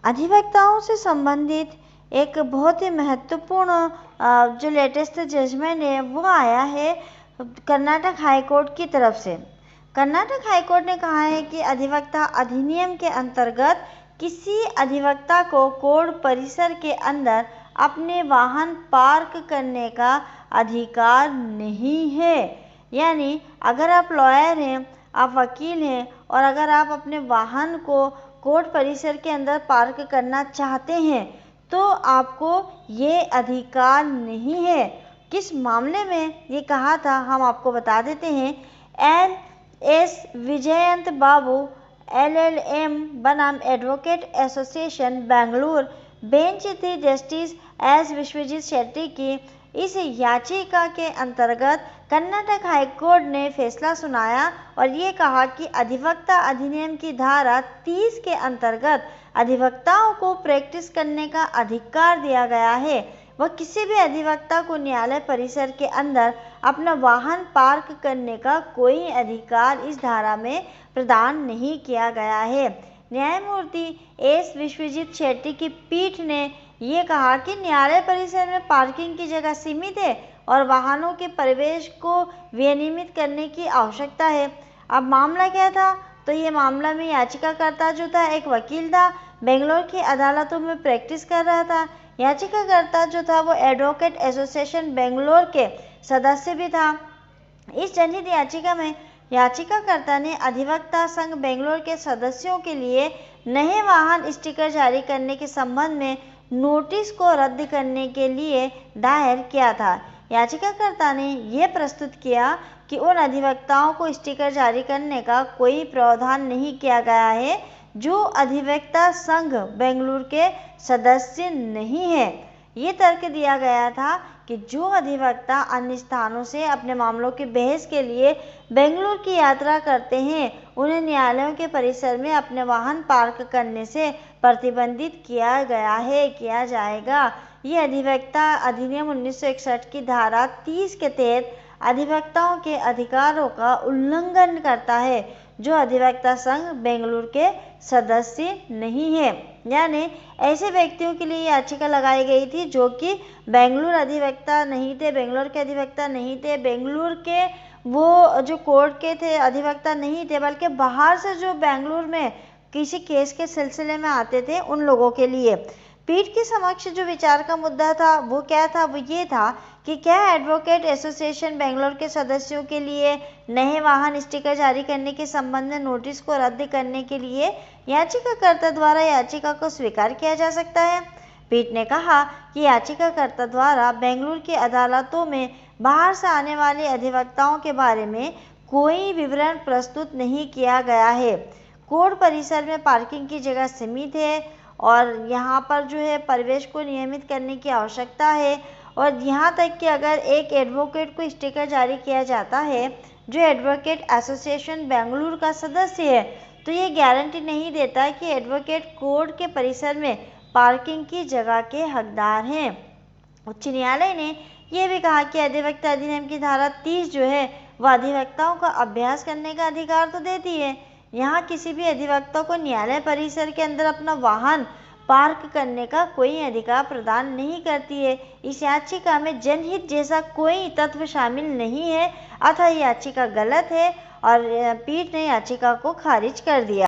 अधिवक्ताओं से संबंधित एक बहुत ही महत्वपूर्ण जो लेटेस्ट जजमेंट है वो आया है कर्नाटक हाई कोर्ट की तरफ से। कर्नाटक हाई कोर्ट ने कहा है कि अधिवक्ता अधिनियम के अंतर्गत किसी अधिवक्ता को कोर्ट परिसर के अंदर अपने वाहन पार्क करने का अधिकार नहीं है। यानी अगर आप लॉयर हैं, आप वकील हैं और अगर आप अपने वाहन को कोर्ट परिसर के अंदर पार्क करना चाहते हैं तो आपको ये अधिकार नहीं है। किस मामले में ये कहा था हम आपको बता देते हैं। एस विजयंत बाबू LLM बनाम एडवोकेट एसोसिएशन बेंगलुरु बेंच थी जस्टिस एस विश्वजीत शेट्टी की इस याचिका के अंतर्गत कर्नाटक हाईकोर्ट ने फैसला सुनाया और ये कहा कि अधिवक्ता अधिनियम की धारा 30 के अंतर्गत अधिवक्ताओं को प्रैक्टिस करने का अधिकार दिया गया है। वह किसी भी अधिवक्ता को न्यायालय परिसर के अंदर अपना वाहन पार्क करने का कोई अधिकार इस धारा में प्रदान नहीं किया गया है। न्यायमूर्ति एस विश्वजीत शेट्टी की पीठ ने ये कहा कि न्यायालय परिसर में पार्किंग की जगह सीमित है और वाहनों के प्रवेश को विनियमित करने की आवश्यकता है। अब मामला क्या था? तो ये मामला में याचिकाकर्ता जो था एक वकील था, बेंगलोर की अदालतों में प्रैक्टिस कर रहा था। याचिकाकर्ता जो था वो एडवोकेट एसोसिएशन बेंगलोर के सदस्य भी था। इस जनहित याचिका में याचिकाकर्ता ने अधिवक्ता संघ बेंगलोर के सदस्यों के लिए नए वाहन स्टिकर जारी करने के संबंध में नोटिस को रद्द करने के लिए दायर किया था। याचिकाकर्ता ने यह प्रस्तुत किया कि उन अधिवक्ताओं को स्टिकर जारी करने का कोई प्रावधान नहीं किया गया है जो अधिवक्ता संघ बेंगलुरु के सदस्य नहीं है। ये तर्क दिया गया था कि जो अधिवक्ता अन्य स्थानों से अपने मामलों की बहस के लिए बेंगलुरु की यात्रा करते हैं उन्हें न्यायालयों के परिसर में अपने वाहन पार्क करने से प्रतिबंधित किया जाएगा। ये अधिवक्ता अधिनियम 1961 की धारा 30 के तहत अधिवक्ताओं के अधिकारों का उल्लंघन करता है जो अधिवक्ता संघ बेंगलुरु के सदस्य नहीं है। यानी ऐसे व्यक्तियों के लिए याचिका लगाई गई थी जो कि बेंगलुरु अधिवक्ता नहीं थे, बेंगलुरु के अधिवक्ता नहीं थे, बेंगलुरु के वो जो कोर्ट के थे अधिवक्ता नहीं थे, बल्कि बाहर से जो बेंगलुरु में किसी केस के सिलसिले में आते थे उन लोगों के लिए। पीठ के समक्ष जो विचार का मुद्दा था वो क्या था? वो ये था कि क्या एडवोकेट एसोसिएशन बेंगलोर के सदस्यों के लिए नए वाहन स्टिकर जारी करने के संबंध में नोटिस को रद्द करने के लिए याचिकाकर्ता द्वारा याचिका को स्वीकार किया जा सकता है। पीठ ने कहा कि याचिकाकर्ता द्वारा बेंगलुरु की अदालतों में बाहर से आने वाले अधिवक्ताओं के बारे में कोई विवरण प्रस्तुत नहीं किया गया है। कोर्ट परिसर में पार्किंग की जगह सीमित है और यहाँ पर जो है प्रवेश को नियमित करने की आवश्यकता है और यहाँ तक कि अगर एक एडवोकेट को स्टिकर जारी किया जाता है जो एडवोकेट एसोसिएशन बेंगलुरु का सदस्य है तो ये गारंटी नहीं देता कि एडवोकेट कोर्ट के परिसर में पार्किंग की जगह के हकदार हैं। उच्च न्यायालय ने यह भी कहा कि अधिवक्ता अधिनियम की धारा 30 जो है वह अधिवक्ताओं का अभ्यास करने का अधिकार तो देती है। यहाँ किसी भी अधिवक्ता को न्यायालय परिसर के अंदर अपना वाहन पार्क करने का कोई अधिकार प्रदान नहीं करती है। इस याचिका में जनहित जैसा कोई तत्व शामिल नहीं है, अतः याचिका गलत है और पीठ ने याचिका को खारिज कर दिया।